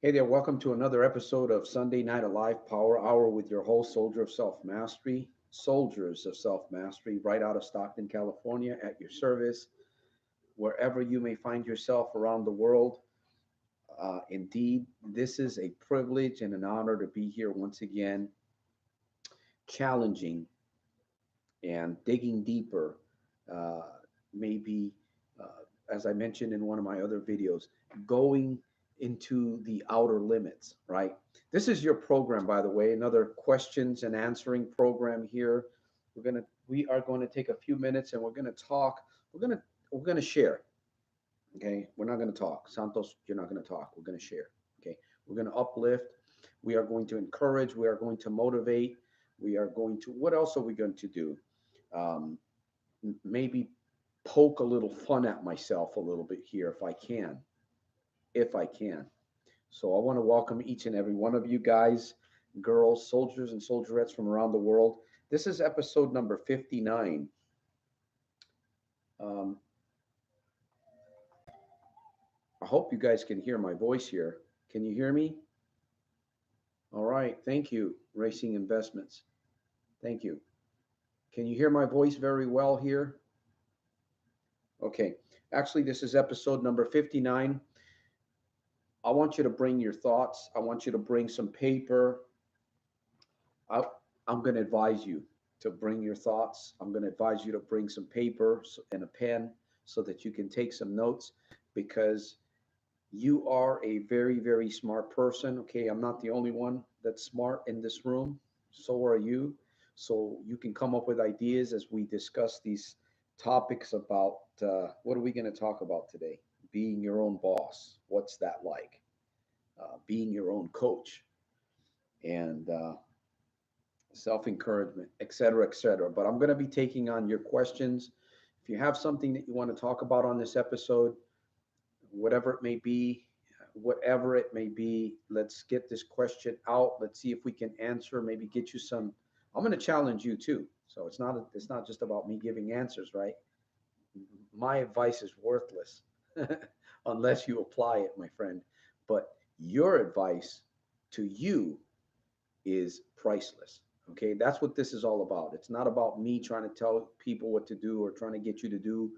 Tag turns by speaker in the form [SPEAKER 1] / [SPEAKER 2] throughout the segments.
[SPEAKER 1] Hey there, welcome to another episode of Sunday Night Alive Power Hour with your host, Soldiers of Self Mastery, right out of Stockton, California, at your service, wherever you may find yourself around the world. Indeed, this is a privilege and an honor to be here once again, challenging and digging deeper. Uh, maybe, as I mentioned in one of my other videos, going into the outer limits, right? This is your program, by the way, another questions and answering program here. We are going to take a few minutes and we're going to talk. We're going to share. Okay, we're not going to talk. Santos, you're not going to talk. We're going to share. Okay, we're going to uplift. We are going to encourage. We are going to motivate. We are going to. What else are we going to do? Um, Maybe poke a little fun at myself a little bit here if I can. If I can. So I want to welcome each and every one of you guys, girls, soldiers, and soldierettes from around the world. This is episode number 59. Um, I hope you guys can hear my voice here. Can you hear me? All right. Thank you, Racing Investments. Thank you. Can you hear my voice very well here? Okay. Actually, this is episode number 59. I want you to bring your thoughts. I want you to bring some paper. I, I'm going to advise you to bring your thoughts. I'm going to advise you to bring some paper and a pen so that you can take some notes because you are a very, very smart person. Okay, I'm not the only one that's smart in this room. So are you. So you can come up with ideas as we discuss these topics about what are we going to talk about today? Being your own boss. What's that like? Being your own coach and self encouragement, et cetera, et cetera. But I'm going to be taking on your questions. If you have something that you want to talk about on this episode, whatever it may be, let's get this question out. Let's see if we can answer, maybe get you some. I'm going to challenge you too. So it's not just about me giving answers, right? My advice is worthless unless you apply it, my friend. But your advice to you is priceless. Okay, that's what this is all about. It's not about me trying to tell people what to do or trying to get you to do.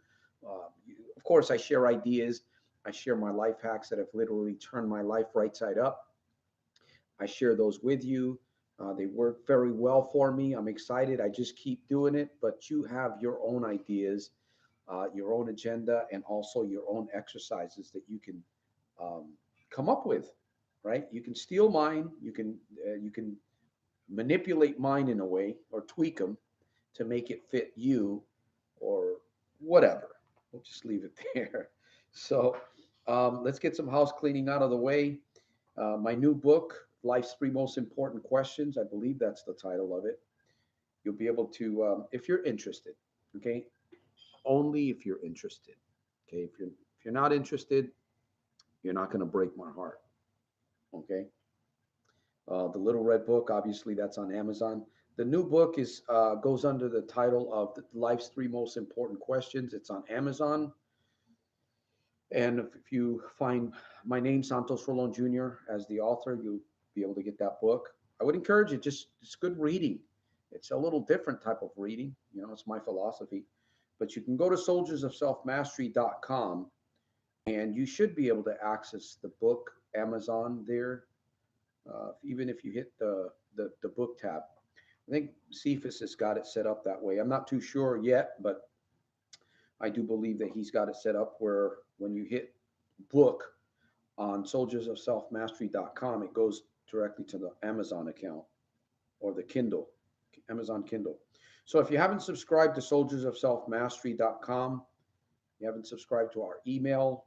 [SPEAKER 1] Of course, I share ideas. I share my life hacks that have literally turned my life right side up. I share those with you. They work very well for me. I'm excited. I just keep doing it. But you have your own ideas, your own agenda, and also your own exercises that you can um, come up with. Right? You can steal mine. You can manipulate mine in a way or tweak them to make it fit you or whatever. We'll just leave it there. So let's get some house cleaning out of the way. My new book, Life's Three Most Important Questions, I believe that's the title of it. You'll be able to, if you're interested, okay? Only if you're interested, okay? If you're not interested, you're not going to break my heart, okay? The Little Red Book, obviously, that's on Amazon. The new book is goes under the title of Life's Three Most Important Questions. It's on Amazon. And if you find my name, Santos Rolon Jr., as the author, you'll be able to get that book. I would encourage it. Just it's good reading. It's a little different type of reading. It's my philosophy. But you can go to soldiersofselfmastery.com and you should be able to access the book Amazon there. Even if you hit the book tab, I think Cephas has got it set up that way. I'm not too sure yet, but I do believe that he's got it set up where when you hit book on soldiersofselfmastery.com, it goes directly to the Amazon account or the Kindle, Amazon Kindle. So if you haven't subscribed to soldiersofselfmastery.com, you haven't subscribed to our email,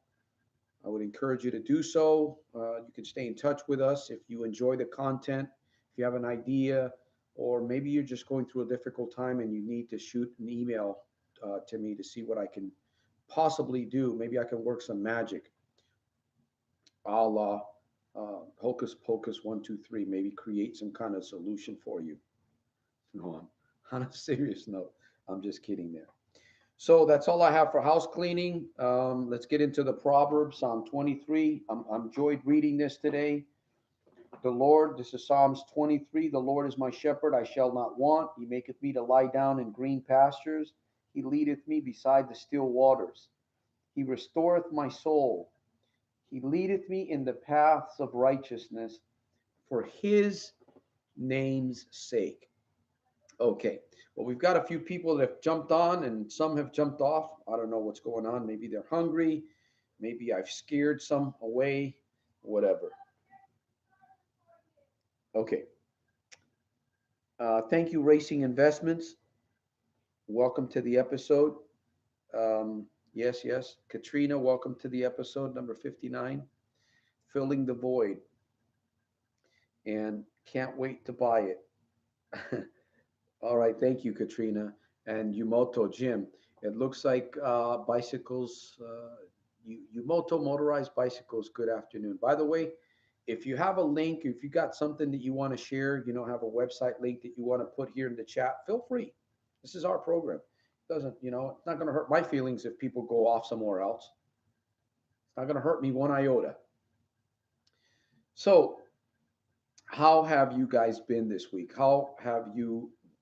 [SPEAKER 1] I would encourage you to do so. You can stay in touch with us if you enjoy the content, if you have an idea, or maybe you're just going through a difficult time and you need to shoot an email to me to see what I can possibly do. Maybe I can work some magic, a la hocus pocus 1 2 3. Maybe create some kind of solution for you. No, on a serious note, I'm just kidding there. So that's all I have for house cleaning. Let's get into the Proverbs, Psalm 23. I'm enjoyed reading this today. The Lord, this is Psalms 23. The Lord is my shepherd, I shall not want. He maketh me to lie down in green pastures. He leadeth me beside the still waters. He restoreth my soul. He leadeth me in the paths of righteousness for his name's sake. Okay. Well, we've got a few people that have jumped on and some have jumped off. I don't know what's going on. Maybe they're hungry. Maybe I've scared some away, whatever. Okay. Thank you, Racing Investments. Welcome to the episode. Yes, yes. Katrina, welcome to the episode number 59, Filling the Void. And can't wait to buy it. All right. Thank you, Katrina. And Yumoto Jim. It looks like bicycles, Yumoto Motorized Bicycles. Good afternoon. By the way, if you have a link, if you got something that you want to share, have a website link that you want to put here in the chat, feel free. This is our program. It doesn't, it's not going to hurt my feelings if people go off somewhere else. It's not going to hurt me one iota. So, how have you guys been this week?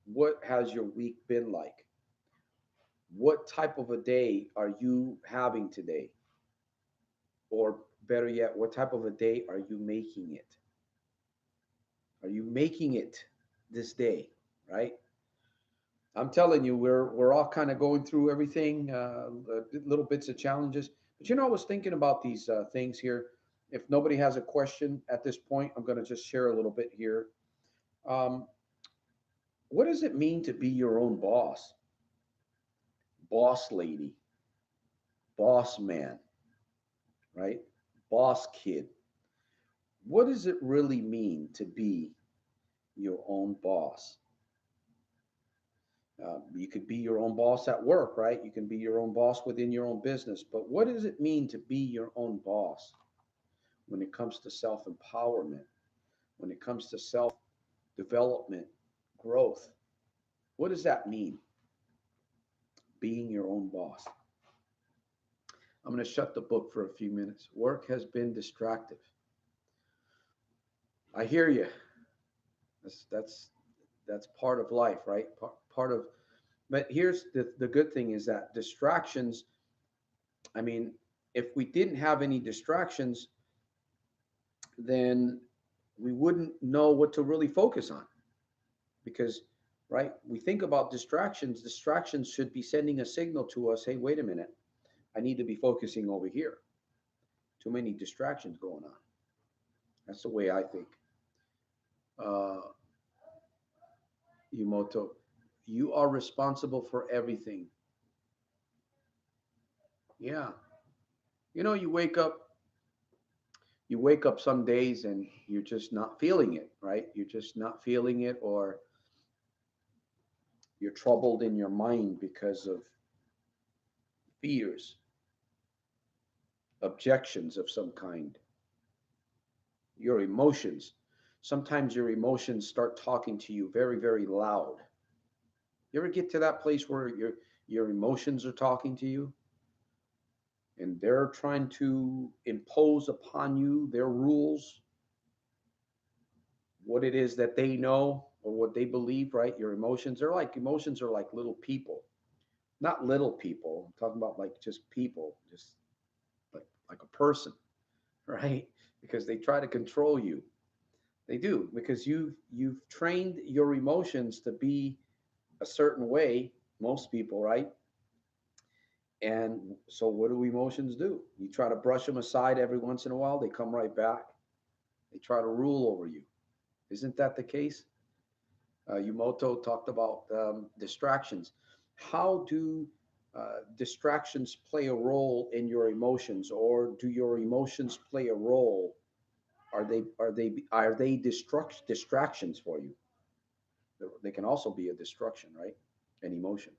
[SPEAKER 1] What has your week been like? What type of a day are you having today? Or better yet, what type of a day are you making it? Are you making it this day, right? I'm telling you, we're all kind of going through everything, little bits of challenges. But I was thinking about these things here. If nobody has a question at this point, I'm going to just share a little bit here. Um, what does it mean to be your own boss? Boss lady, boss man, right? Boss kid. What does it really mean to be your own boss? You could be your own boss at work, right? You can be your own boss within your own business. But what does it mean to be your own boss when it comes to self empowerment, when it comes to self development, growth? What does that mean? Being your own boss. I'm going to shut the book for a few minutes. Work has been distractive. I hear you. That's part of life, right? Part of. But here's the good thing is that distractions. I mean, if we didn't have any distractions, then we wouldn't know what to really focus on. Because, right, we think about distractions. Distractions should be sending a signal to us. Hey, wait a minute. I need to be focusing over here. Too many distractions going on. That's the way I think. Uh, Yumoto, you are responsible for everything. Yeah. You wake up some days and you're just not feeling it, right? You're just not feeling it, or you're troubled in your mind because of fears, objections of some kind, your emotions. Sometimes your emotions start talking to you very, very loud. You ever get to that place where your emotions are talking to you and they're trying to impose upon you their rules, what it is that they know or what they believe, right? Your emotions are like little people. Not little people. I'm talking about like just people, just like a person, right? Because they try to control you. They do because you've trained your emotions to be a certain way, most people, right? And so what do emotions do? You try to brush them aside every once in a while, they come right back. They try to rule over you. Isn't that the case? Yumoto talked about distractions. How do distractions play a role in your emotions, or do your emotions play a role? Are they distractions for you? They can also be a destruction, right? An emotion.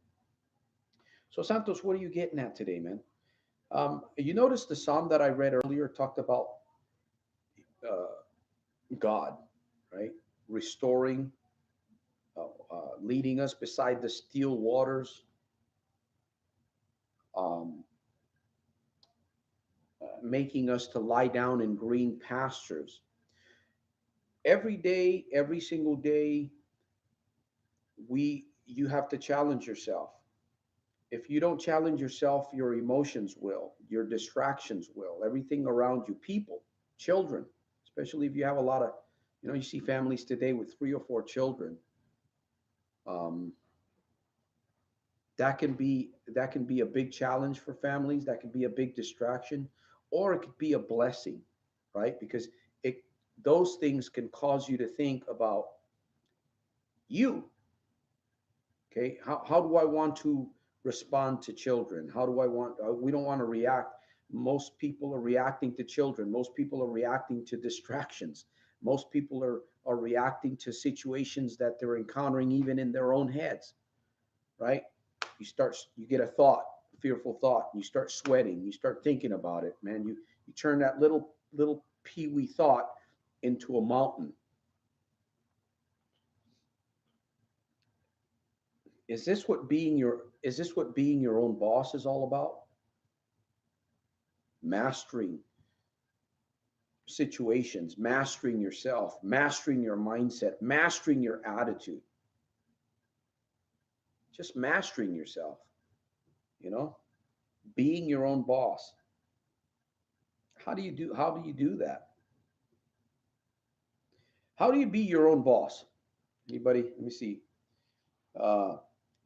[SPEAKER 1] So Santos, what are you getting at today, man? You notice the psalm that I read earlier talked about uh, God, right? Restoring, leading us beside the still waters. um, making us to lie down in green pastures. Every day, every single day, you have to challenge yourself. If you don't challenge yourself, your emotions will, your distractions will, everything around you, people, children, especially if you have a lot of, you see families today with 3 or 4 children. Um, that can be a big challenge for families. That can be a big distraction, or it could be a blessing, right? Because it those things can cause you to think about you. Okay, how do I want to respond to children? How do I want? We don't want to react. Most people are reacting to children. Most people are reacting to distractions. Most people are reacting to situations that they're encountering even in their own heads, right? You get a thought, a fearful thought, you start sweating, you start thinking about it, man. You turn that little peewee thought into a mountain. Is this what being your own boss is all about? Mastering situations, mastering yourself, mastering your mindset, mastering your attitude, just mastering yourself, you know, being your own boss. How do you do that? How do you be your own boss? Anybody? Let me see. Uh,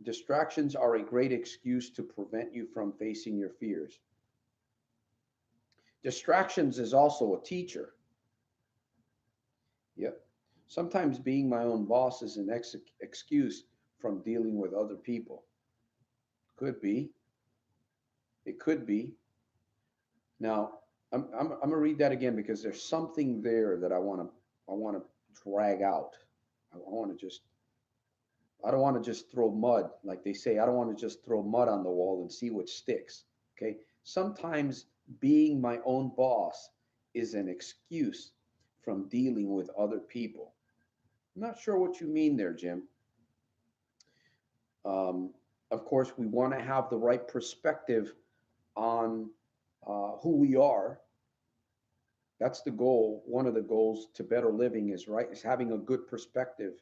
[SPEAKER 1] Distractions are a great excuse to prevent you from facing your fears. Distractions is also a teacher. Yep. Sometimes being my own boss is an excuse from dealing with other people. Could be. It could be. Now, I'm gonna read that again because there's something there that I want to drag out. I want to just I don't want to just throw mud, like they say. I don't want to just throw mud on the wall and see what sticks. Okay. Sometimes being my own boss is an excuse from dealing with other people. I'm not sure what you mean there, Jim. Um, of course, we want to have the right perspective on who we are. That's the goal. One of the goals to better living is having a good perspective.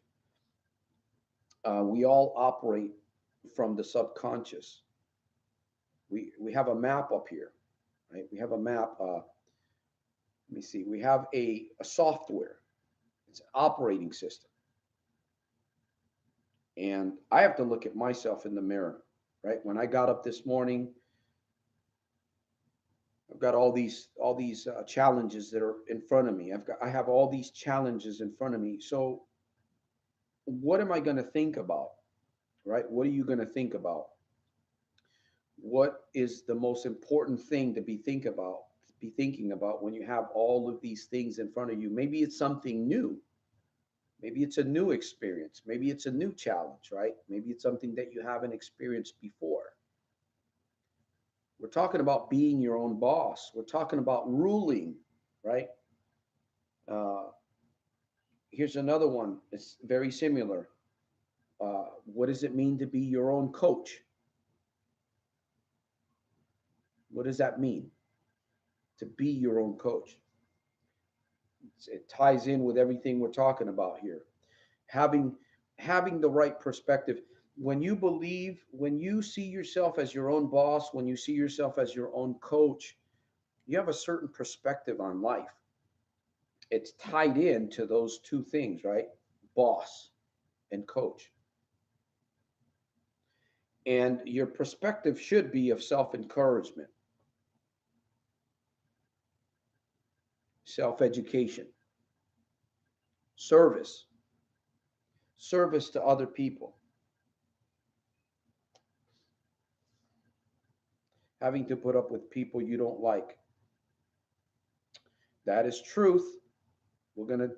[SPEAKER 1] We all operate from the subconscious. We have a map up here, right? We have a map. Let me see. We have a software. It's an operating system, and I have to look at myself in the mirror, right? When I got up this morning, I've got all these challenges that are in front of me. I have all these challenges in front of me. So what am I going to think about, right? What are you going to think about? What is the most important thing to be thinking about when you have all of these things in front of you? Maybe it's something new. Maybe it's a new experience. Maybe it's a new challenge, right? Maybe it's something that you haven't experienced before. We're talking about being your own boss. We're talking about ruling, right? Uh, Here's another one. It's very similar. What does it mean to be your own coach? What does that mean to be your own coach? It ties in with everything we're talking about here. Having having the right perspective. When you see yourself as your own boss, when you see yourself as your own coach, you have a certain perspective on life. It's tied in to those two things, right? Boss and coach. And your perspective should be of self-encouragement, self-education, service, service to other people. Having to put up with people you don't like. That is truth. We're going to,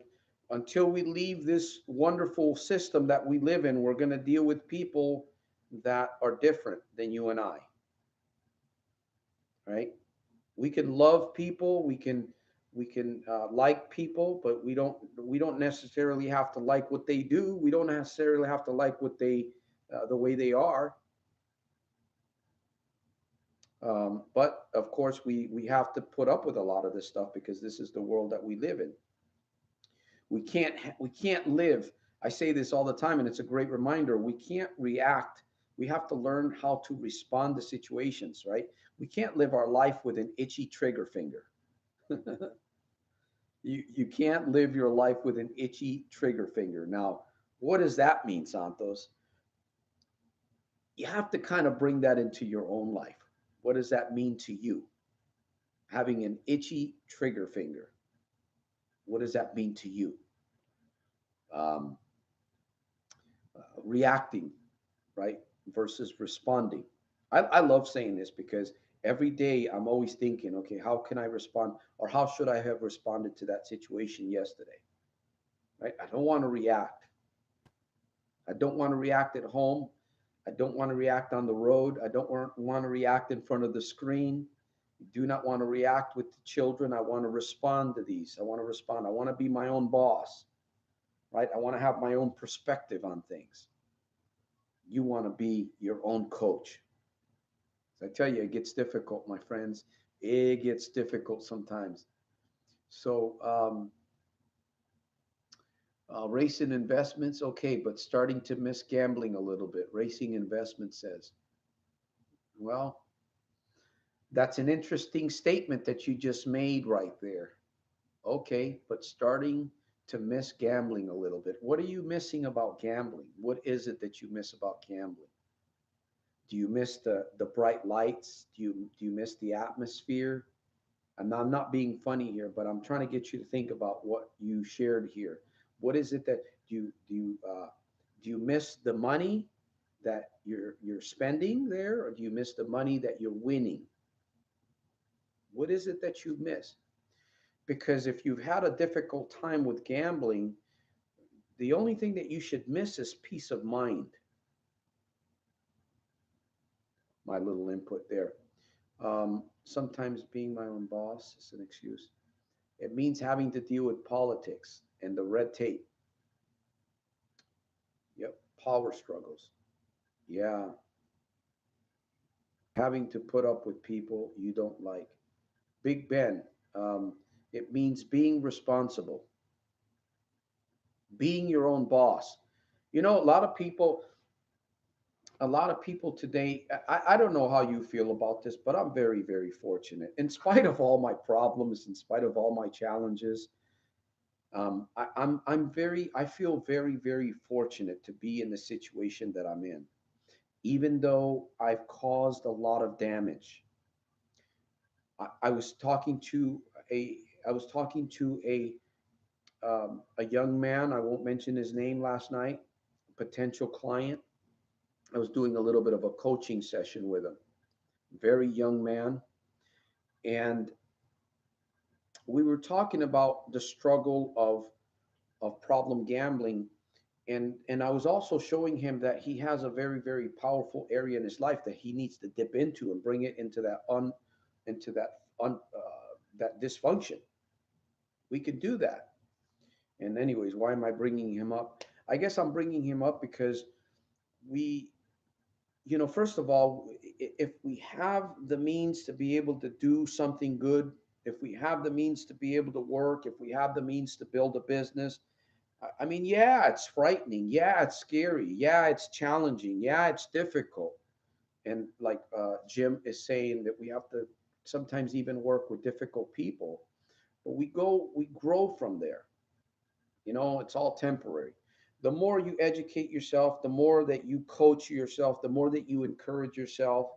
[SPEAKER 1] until we leave this wonderful system that we live in, we're going to deal with people that are different than you and I, right? We can love people, we can like people, but we don't necessarily have to like what they do. We don't necessarily have to like what they the way they are. But of course, we have to put up with a lot of this stuff because this is the world that we live in. We can't live. I say this all the time, and it's a great reminder. We can't react. We have to learn how to respond to situations, right? We can't live our life with an itchy trigger finger. You can't live your life with an itchy trigger finger. Now, what does that mean, Santos? You have to kind of bring that into your own life. What does that mean to you? Having an itchy trigger finger. What does that mean to you? Um, Reacting, right, versus responding. I love saying this because every day I'm always thinking, okay, how can I respond, or how should I have responded to that situation yesterday? Right? I don't want to react. I don't want to react at home. I don't want to react on the road. I don't want to react in front of the screen. I do not want to react with the children. I want to respond to these. I want to respond. I want to be my own boss, right? I want to have my own perspective on things. You want to be your own coach. I tell you, it gets difficult, my friends. It gets difficult sometimes. So, racing investments, okay, but starting to miss gambling a little bit. Racing investment says, well, that's an interesting statement that you just made right there. Okay, but starting to miss gambling a little bit. What are you missing about gambling? What is it that you miss about gambling? Do you miss the bright lights? Do you miss the atmosphere? And I'm not being funny here, but I'm trying to get you to think about what you shared here. What is it that do you miss the money that you're spending there, or do you miss the money that you're winning? What is it that you miss? Because if you've had a difficult time with gambling, the only thing that you should miss is peace of mind. My little input there. Sometimes being my own boss is an excuse. It means having to deal with politics and the red tape. Yep, power struggles. Yeah, having to put up with people you don't like. Big Ben, um, it means being responsible, being your own boss. You know, a lot of people today, I don't know how you feel about this, but I'm very, very fortunate. In spite of all my problems, in spite of all my challenges, I feel very, very fortunate to be in the situation that I'm in, even though I've caused a lot of damage. I was talking to I was talking to a young man. I won't mention his name last night. Potential client. I was doing a little bit of a coaching session with him. Very young man, and we were talking about the struggle of problem gambling, and I was also showing him that he has a very, very powerful area in his life that he needs to dip into and bring it into that dysfunction. We could do that. And anyways, why am I bringing him up? I guess I'm bringing him up because we, first of all, if we have the means to be able to do something good, if we have the means to be able to work, if we have the means to build a business, I mean, yeah, it's frightening. Yeah, it's scary. Yeah, it's challenging. Yeah, it's difficult. And like Jim is saying, that we have to sometimes even work with difficult people, but we grow from there. It's all temporary. The more you educate yourself, the more that you coach yourself, the more that you encourage yourself,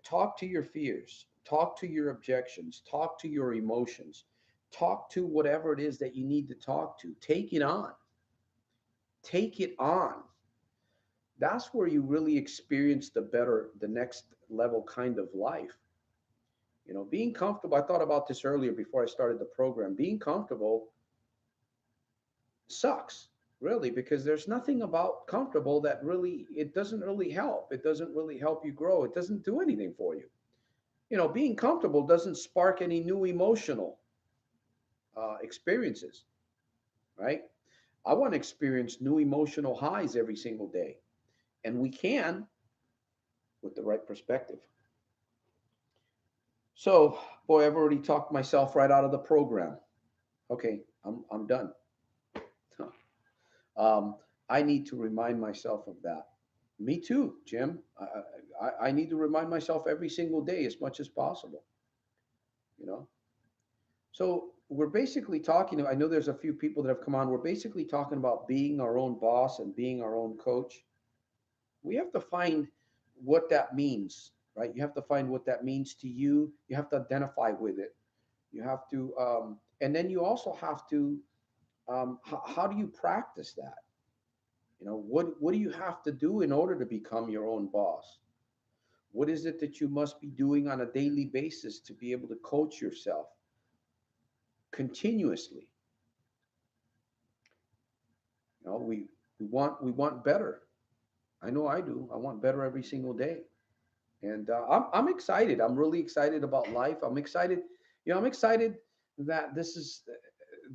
[SPEAKER 1] talk to your fears, talk to your objections, talk to your emotions, talk to whatever it is that you need to talk to. Take it on. Take it on. That's where you really experience the next level kind of life. Being comfortable. I thought about this earlier before I started the program. Being comfortable sucks, really, because there's nothing about comfortable that really, it doesn't really help. It doesn't really help you grow. It doesn't do anything for you. Being comfortable doesn't spark any new emotional experiences, right? I want to experience new emotional highs every single day, and we can with the right perspective. So, boy, I've already talked myself right out of the program. Okay, I'm done. Um, I need to remind myself of that. Me too, Jim. I need to remind myself every single day as much as possible. You know. So we're basically talking. I know there's a few people that have come on. We're basically talking about being our own boss and being our own coach. We have to find what that means, right? You have to find what that means to you. You have to identify with it. You have to, and then you also have to. How do you practice that? What do you have to do in order to become your own boss? What is it that you must be doing on a daily basis to be able to coach yourself continuously? We want better. I know I do. I want better every single day, and I'm excited. I'm really excited about life. I'm excited. I'm excited that this is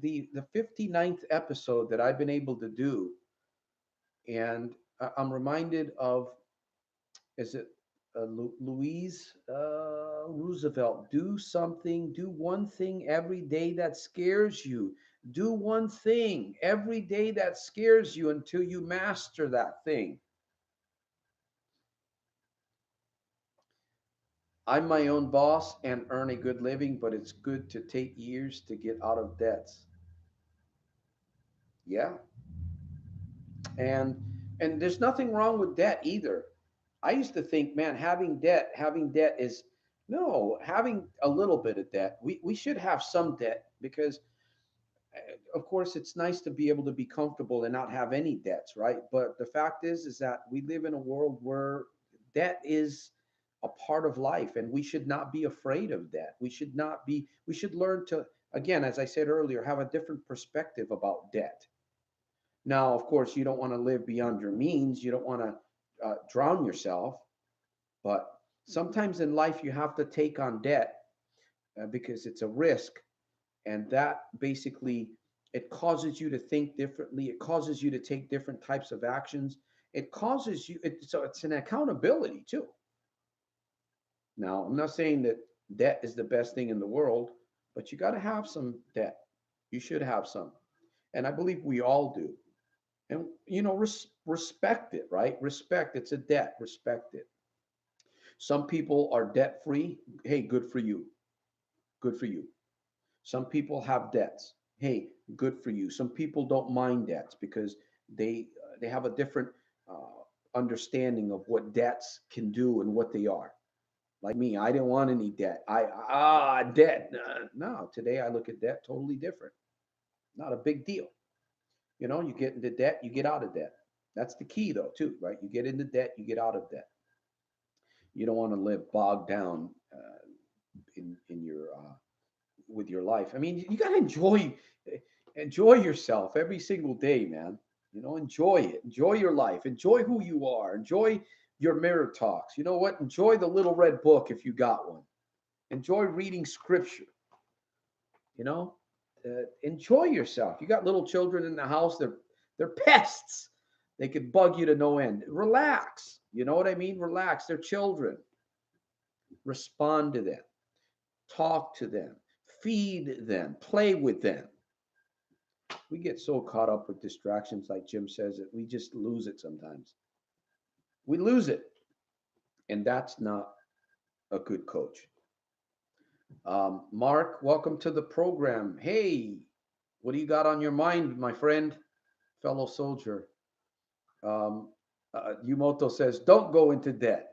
[SPEAKER 1] the 59th episode that I've been able to do, and I'm reminded of, is it Louise Roosevelt? Do one thing every day that scares you. Do one thing every day that scares you until you master that thing. I'm my own boss and earn a good living, but it's good to take years to get out of debts. Yeah. And there's nothing wrong with debt either. I used to think, man, having debt is no, having a little bit of debt. We should have some debt because of course it's nice to be able to be comfortable and not have any debts, right? But the fact is that we live in a world where debt is a part of life, and we should not be afraid of debt. We should learn to, again, as I said earlier, have a different perspective about debt. Now, of course, you don't want to live beyond your means. You don't want to drown yourself. But sometimes in life, you have to take on debt because it's a risk. And that basically, it causes you to think differently. It causes you to take different types of actions. It causes you, so it's an accountability too. Now, I'm not saying that debt is the best thing in the world, but you got to have some debt. You should have some. And I believe we all do. And respect it, right? Respect, it's a debt. Respect it. Some people are debt free. Hey, good for you. Good for you. Some people have debts. Hey, good for you. Some people don't mind debts because they have a different understanding of what debts can do and what they are. Like me, I didn't want any debt. Debt. No, today I look at debt totally different. Not a big deal. You get into debt, you get out of debt. That's the key, though, too, right? You get into debt, you get out of debt. You don't want to live bogged down in your with your life. I mean, you got to enjoy yourself every single day, man. Enjoy it. Enjoy your life. Enjoy who you are. Enjoy your mirror talks. You know what? Enjoy the little red book if you got one. Enjoy reading scripture. You know, enjoy yourself. You got little children in the house. They're pests. They could bug you to no end. Relax. You know what I mean? Relax. They're children. Respond to them. Talk to them. Feed them. Play with them. We get so caught up with distractions, like Jim says, that we just lose it sometimes. We lose it. And that's not a good coach. Mark, welcome to the program. Hey, what do you got on your mind, my friend, fellow soldier? Um, Yumoto says, don't go into debt.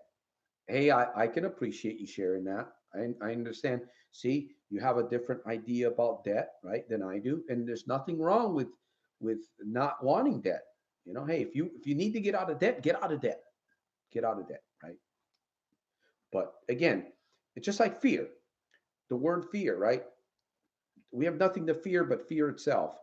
[SPEAKER 1] Hey, I can appreciate you sharing that. I understand. See, you have a different idea about debt, right, than I do, and there's nothing wrong with not wanting debt. Hey, if you need to get out of debt, get out of debt. Get out of debt, right? But again, it's just like fear. The word fear, right? We have nothing to fear but fear itself.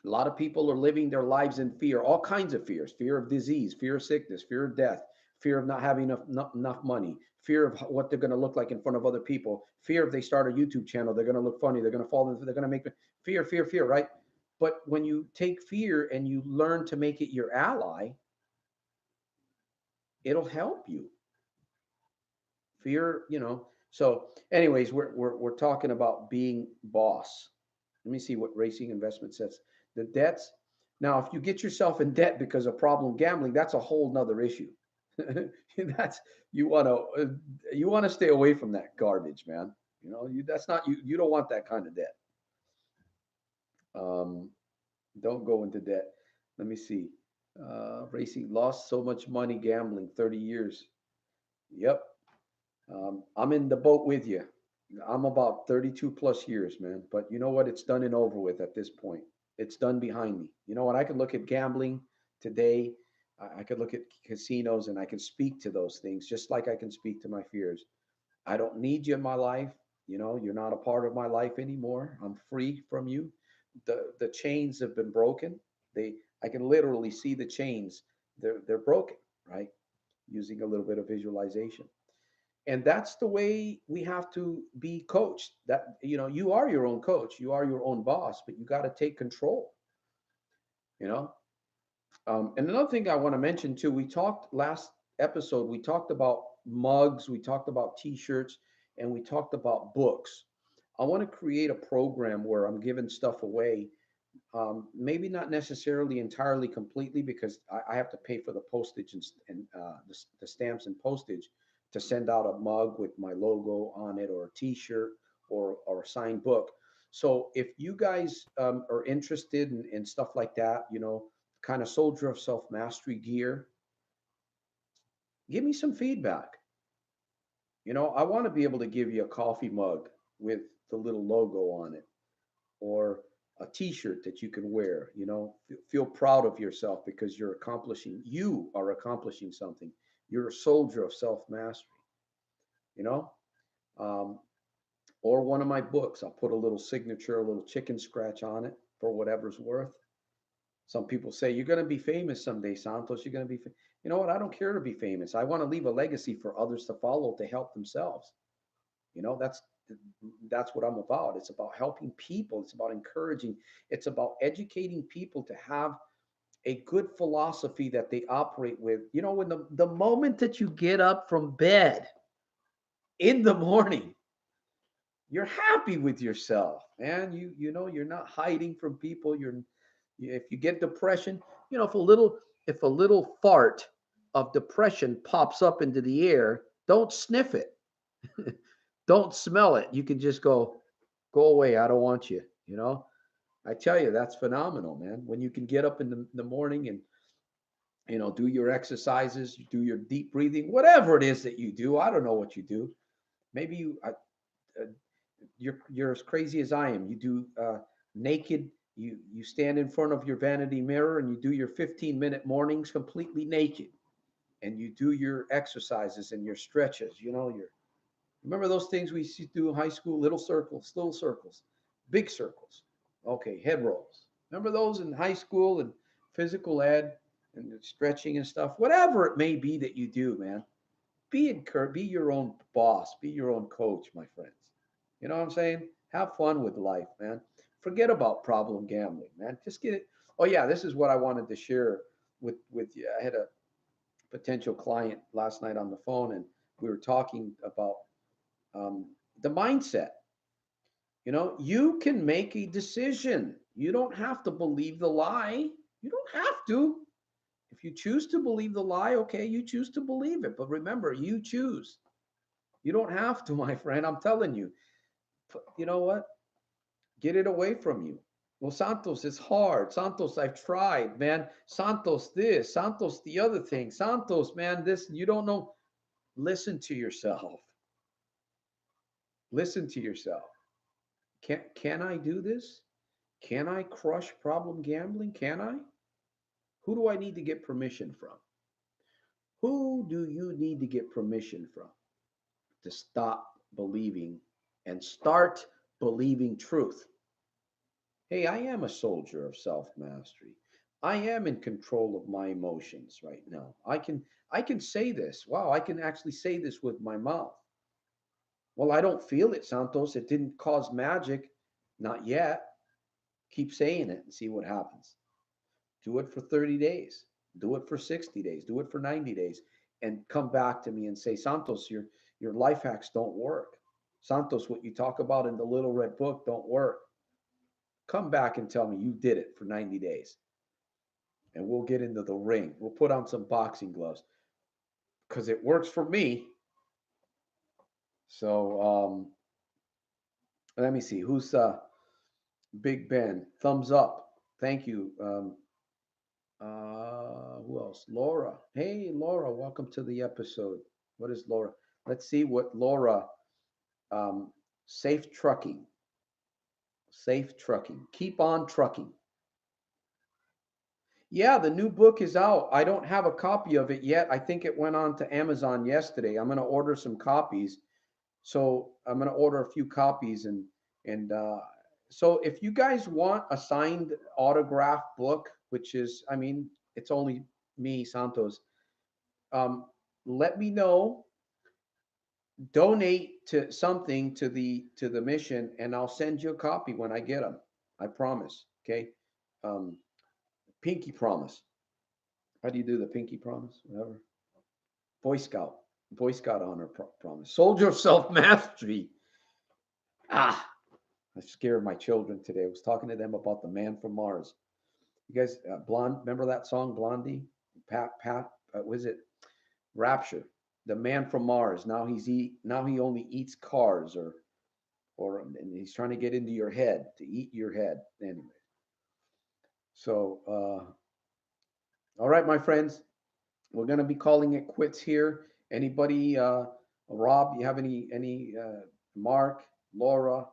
[SPEAKER 1] A lot of people are living their lives in fear, all kinds of fears: fear of disease, fear of sickness, fear of death, fear of not having enough money, fear of what they're going to look like in front of other people, fear if they start a YouTube channel, they're going to look funny, they're going to fall into, they're going to make fear, fear, fear, right? But when you take fear and you learn to make it your ally, it'll help you. Fear, So, anyways, we're talking about being boss. Let me see what Racing Investment says. The debts. Now, if you get yourself in debt because of problem gambling, that's a whole nother issue. That's you want to stay away from that garbage, man. That's not you. You don't want that kind of debt. Um, don't go into debt. Let me see. Racing lost so much money gambling, 30 years. Yep. I'm in the boat with you. I'm about 32 plus years, man. But you know what? It's done and over with at this point. It's done behind me. You know what? I can look at gambling today. I could look at casinos and I can speak to those things just like I can speak to my fears. I don't need you in my life. You're not a part of my life anymore. I'm free from you. The chains have been broken. They I can literally see the chains. They're broken, right? Using a little bit of visualization. And that's the way we have to be coached. That you are your own coach, you are your own boss, but you got to take control. You know. And another thing I want to mention too, we talked last episode. We talked about mugs, we talked about T-shirts, and we talked about books. I want to create a program where I'm giving stuff away. Maybe not necessarily entirely completely because I have to pay for the postage and the stamps and postage to send out a mug with my logo on it or a T-shirt or a signed book. So if you guys are interested in stuff like that, kind of soldier of self mastery gear, give me some feedback. I want to be able to give you a coffee mug with the little logo on it or a t-shirt that you can wear. Feel proud of yourself because you are accomplishing something. You're a soldier of self-mastery, you know um, or one of my books. I'll put a little signature, a little chicken scratch on it for whatever's worth. Some people say you're going to be famous someday, Santos. You're going to be You know what? I don't care to be famous. I want to leave a legacy for others to follow to help themselves. That's what I'm about. It's about helping people. It's about encouraging. It's about educating people to have a good philosophy that they operate with. When the moment that you get up from bed in the morning, you're happy with yourself, and you're not hiding from people. If you get depression, if a little fart of depression pops up into the air, don't sniff it. Don't smell it. You can just go away. I don't want you. I tell you, that's phenomenal, man. When you can get up in the morning and do your exercises, you do your deep breathing, whatever it is that you do. I don't know what you do. Maybe uh, you're as crazy as I am. You do naked. You stand in front of your vanity mirror and you do your 15-minute mornings completely naked, and you do your exercises and your stretches. Your Remember those things we used to do in high school? Little circles, big circles. Okay, head rolls. Remember those in high school and physical ed and stretching and stuff? Whatever it may be that you do, man, be your own boss, be your own coach, my friends. You know what I'm saying? Have fun with life, man. Forget about problem gambling, man. Just get it. Oh yeah, this is what I wanted to share with you. I had a potential client last night on the phone, and we were talking about um, the mindset. You can make a decision. You don't have to believe the lie. You don't have to. If you choose to believe the lie, okay, you choose to believe it. But remember, you choose. You don't have to, my friend. I'm telling you. You know what? Get it away from you. Well, Santos, it's hard. Santos, I've tried, man. Santos, this. Santos, the other thing. Santos, man, this. You don't know. Listen to yourself. Listen to yourself. Can I do this? Can I crush problem gambling? Can I? Who do I need to get permission from? Who do you need to get permission from to stop believing and start believing truth? Hey, I am a soldier of self-mastery. I am in control of my emotions right now. I can say this. Wow, I can actually say this with my mouth. Well, I don't feel it, Santos. It didn't cause magic. Not yet. Keep saying it and see what happens. Do it for 30 days. Do it for 60 days. Do it for 90 days and come back to me and say, Santos, your life hacks don't work. Santos, what you talk about in the little red book don't work. Come back and tell me you did it for 90 days. And we'll get into the ring. We'll put on some boxing gloves because it works for me. So let me see. Who's Big Ben? Thumbs up. Thank you. Who else? Laura. Hey, Laura. Welcome to the episode. What is Laura? Let's see what Laura. Um, safe trucking. Safe trucking. Keep on trucking. Yeah, the new book is out. I don't have a copy of it yet. I think it went on to Amazon yesterday. I'm going to order some copies. So I'm going to order a few copies and so if you guys want a signed autograph book, which is, I mean, it's only me, Santos. Um, let me know. Donate to something to the mission, and I'll send you a copy when I get them. I promise. Okay. Um, pinky promise. How do you do the pinky promise? Whatever. Boy Scout. Boy Scout honor promise. Soldier of self mastery. Ah, I scared my children today. I was talking to them about the man from Mars. You guys, Blonde, remember that song, Blondie? Was it Rapture? The man from Mars. Now he only eats cars, and he's trying to get into your head to eat your head. Anyway, so all right, my friends, we're gonna be calling it quits here. Anybody, Rob? You have any Mark, Laura,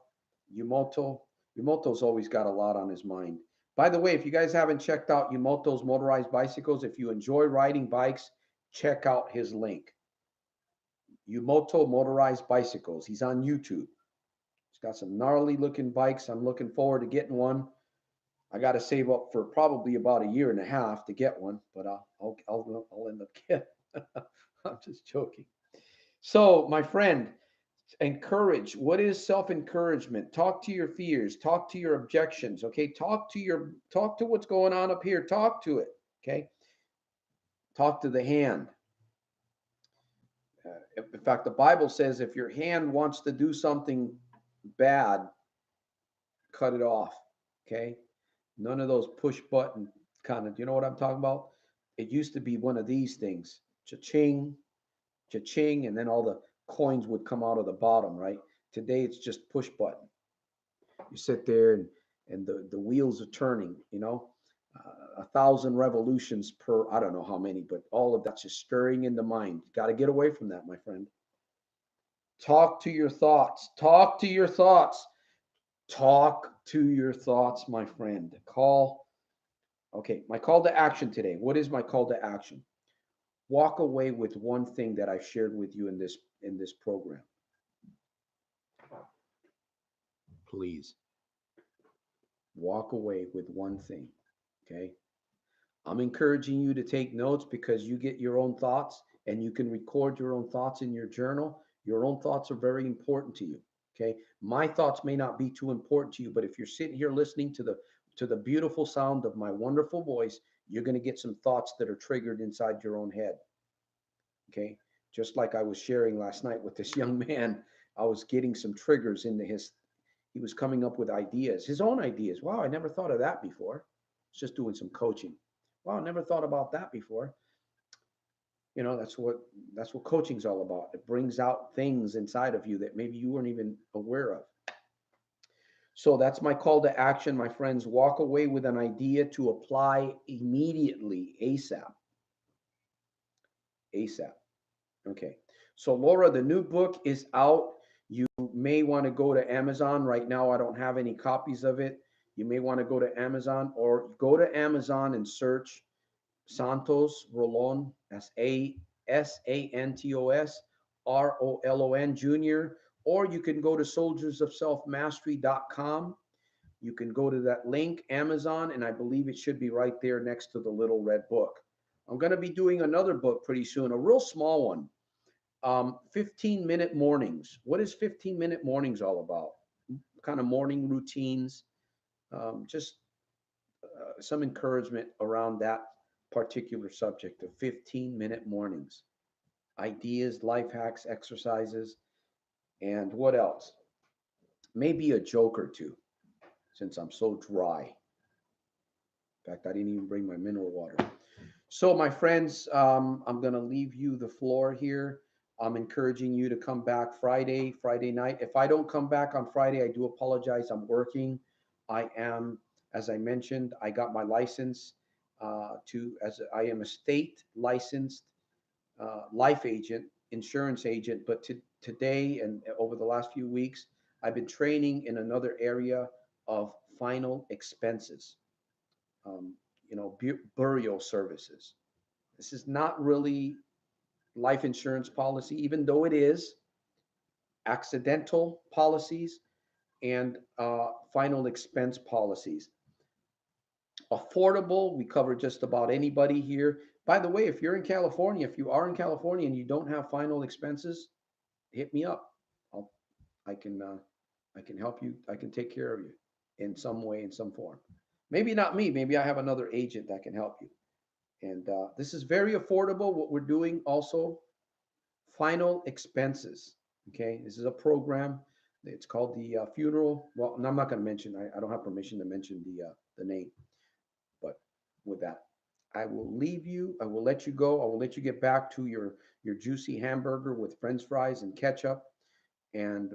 [SPEAKER 1] Yumoto? Yumoto's always got a lot on his mind. By the way, if you guys haven't checked out Yumoto's motorized bicycles, if you enjoy riding bikes, check out his link. Yumoto motorized bicycles. He's on YouTube. He's got some gnarly looking bikes. I'm looking forward to getting one. I got to save up for probably about a year and a half to get one, but I'll end up getting. I'm just joking. So, my friend, encourage. What is self-encouragement? Talk to your fears. Talk to your objections. Okay, talk to what's going on up here. Talk to it. Okay, talk to the hand. In fact, the Bible says if your hand wants to do something bad, cut it off. Okay, none of those push button kind of. You know what I'm talking about? It used to be one of these things. Cha-ching, cha-ching, and then all the coins would come out of the bottom, right? Today it's just push button. You sit there and the wheels are turning, 1,000 revolutions per, I don't know how many, but all of that's just stirring in the mind. Got to get away from that, my friend. Talk to your thoughts. Talk to your thoughts. Talk to your thoughts, my friend. Okay, my call to action today. What is my call to action? Walk away with one thing that I've shared with you in this program. Please walk away with one thing. Okay. I'm encouraging you to take notes because you get your own thoughts and you can record your own thoughts in your journal. Your own thoughts are very important to you. Okay. My thoughts may not be too important to you, but if you're sitting here listening to the beautiful sound of my wonderful voice, you're going to get some thoughts that are triggered inside your own head. Okay. Just like I was sharing last night with this young man, I was getting some triggers into he was coming up with ideas, his own ideas. Wow, I never thought of that before. It's just doing some coaching. Wow, I never thought about that before. That's what coaching's all about. It brings out things inside of you that maybe you weren't even aware of. So that's my call to action, my friends. Walk away with an idea to apply immediately, ASAP. ASAP. Okay. So Laura, the new book is out. You may want to go to Amazon. Right now, I don't have any copies of it. You may want to go to Amazon or go to Amazon and search Santos Rolon. That's Santos Jr. Or you can go to soldiersofselfmastery.com. You can go to that link, Amazon, and I believe it should be right there next to the little red book. I'm going to be doing another book pretty soon, a real small one. 15-minute mornings. What is 15-minute mornings all about? Kind of morning routines, just some encouragement around that particular subject of 15-minute mornings. Ideas, life hacks, exercises. And what else? Maybe a joke or two, since I'm so dry. In fact, I didn't even bring my mineral water. So, my friends, I'm going to leave you the floor here. I'm encouraging you to come back Friday night. If I don't come back on Friday, I do apologize. I'm working. I am, as I mentioned, I got my license as I am a state licensed life agent, insurance agent. But today and over the last few weeks, I've been training in another area of final expenses, um, burial services. This is not really life insurance policy, even though it is accidental policies and final expense policies. Affordable, we cover just about anybody here. By the way, if you're in California, if you are in California and you don't have final expenses, hit me up. I'll, I can I can help you. I can take care of you in some way, in some form. Maybe not me. Maybe I have another agent that can help you. And this is very affordable. What we're doing also, final expenses. Okay, this is a program. It's called the funeral. Well, I'm not going to mention. I don't have permission to mention the name. But with that, I will leave you. I will let you go. I will let you get back to your juicy hamburger with French fries and ketchup and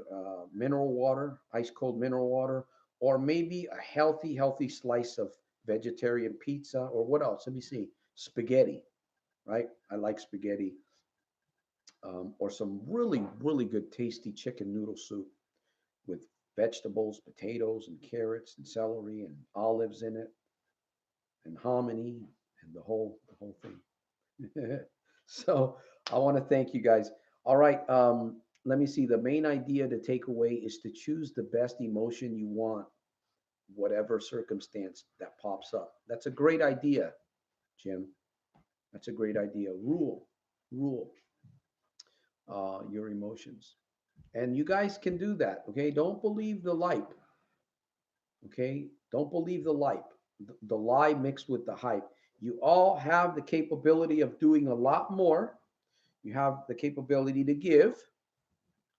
[SPEAKER 1] mineral water, ice cold mineral water, or maybe a healthy slice of vegetarian pizza, or what else? Let me see. Spaghetti, right? I like spaghetti, or some really good, tasty chicken noodle soup with vegetables, potatoes, and carrots, and celery, and olives in it, and hominy, and the whole thing. So I want to thank you guys. All right, let me see. The main idea to take away is to choose the best emotion you want, whatever circumstance that pops up. That's a great idea, Jim. That's a great idea. Rule your emotions. And you guys can do that, okay? Don't believe the hype, okay? Don't believe the hype, the lie mixed with the hype. You all have the capability of doing a lot more. You have the capability to give,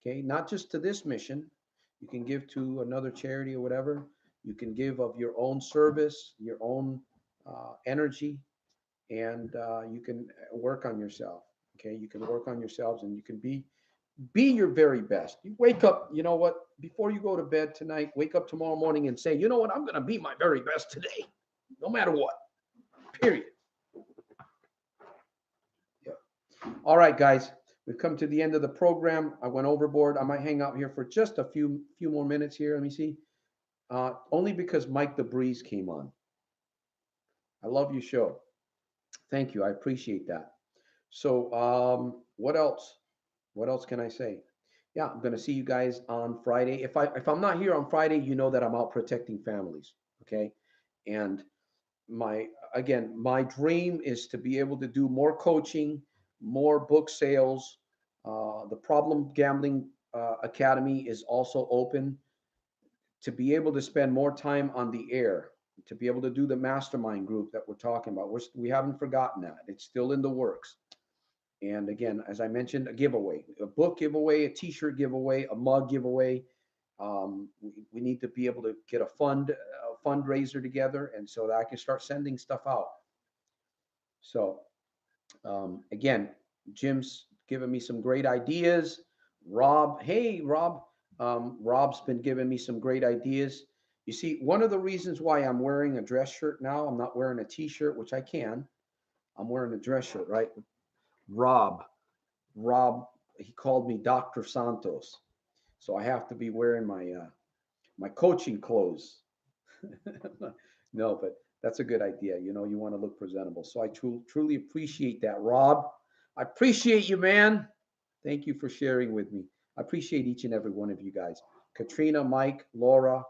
[SPEAKER 1] okay? Not just to this mission. You can give to another charity or whatever. You can give of your own service, your own energy, and you can work on yourself, okay? You can work on yourselves, and you can be your very best. You wake up, you know what, before you go to bed tonight, wake up tomorrow morning and say, you know what, I'm going to be my very best today, no matter what, period. Yeah. All right, guys, we've come to the end of the program. I went overboard. I might hang out here for just a few more minutes here. Let me see. Only because Mike the Breeze came on. I love your show. Thank you. I appreciate that. So, what else? What else can I say? Yeah, I'm gonna see you guys on Friday. If I'm not here on Friday, you know that I'm out protecting families. Okay, and my dream is to be able to do more coaching, more book sales. The Problem Gambling Academy is also open to be able to spend more time on the air, to be able to do the mastermind group that we're talking about. We haven't forgotten that. It's still in the works. And again, as I mentioned, a giveaway, a book giveaway, a T-shirt giveaway, a mug giveaway. We need to be able to get a fundraiser together, and so that I can start sending stuff out. So again, Jim's given me some great ideas. Rob, hey Rob, Rob's been giving me some great ideas. You see, one of the reasons why I'm wearing a dress shirt now, I'm not wearing a T-shirt, which I can. I'm wearing a dress shirt, right? Rob, Rob, he called me Dr. Santos, so I have to be wearing my coaching clothes. No, but that's a good idea. You know, you want to look presentable. So I truly appreciate that, Rob. I appreciate you, man. Thank you for sharing with me. I appreciate each and every one of you guys. Katrina, Mike, Laura,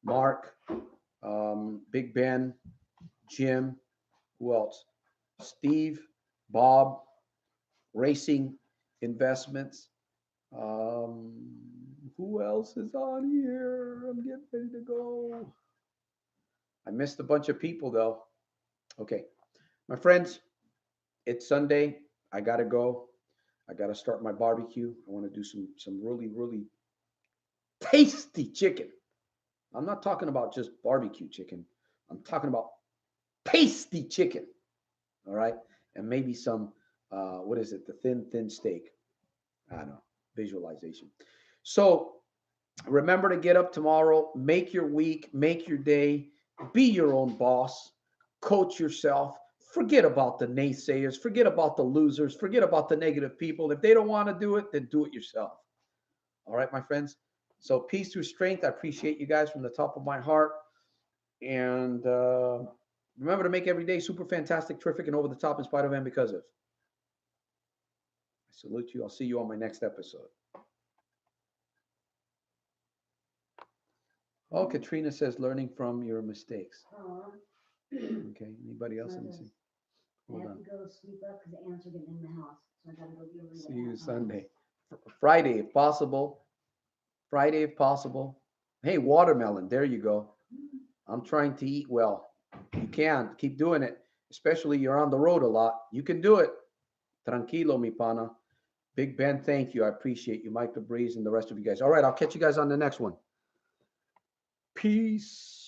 [SPEAKER 1] Mark, Big Ben, Jim, who else? Steve, Bob, Racing Investments. Um, who else is on here? I'm getting ready to go. I missed a bunch of people though. Okay, my friends, it's Sunday. I gotta go. I gotta start my barbecue. I want to do some really tasty chicken. I'm not talking about just barbecue chicken. I'm talking about tasty chicken. All right. And maybe some, what is it? The thin steak. I don't know. Visualization. So remember to get up tomorrow, make your week, make your day, be your own boss, coach yourself. Forget about the naysayers, forget about the losers, forget about the negative people. If they don't want to do it, then do it yourself. All right, my friends. So peace through strength. I appreciate you guys from the top of my heart. And remember to make every day super fantastic, terrific, and over the top in spite of and because of. I salute you. I'll see you on my next episode. Oh, Katrina says learning from your mistakes. Okay. Anybody else? Let me see.
[SPEAKER 2] I have to go sweep up because the ants are getting in the house. So I got to go be over.
[SPEAKER 1] See you Sunday. Friday, if possible. Friday, if possible. Hey, watermelon. There you go. I'm trying to eat well. You can. Keep doing it. Especially you're on the road a lot. You can do it. Tranquilo, mi pana. Big Ben, thank you. I appreciate you. Mike the Breeze and the rest of you guys. All right, I'll catch you guys on the next one. Peace.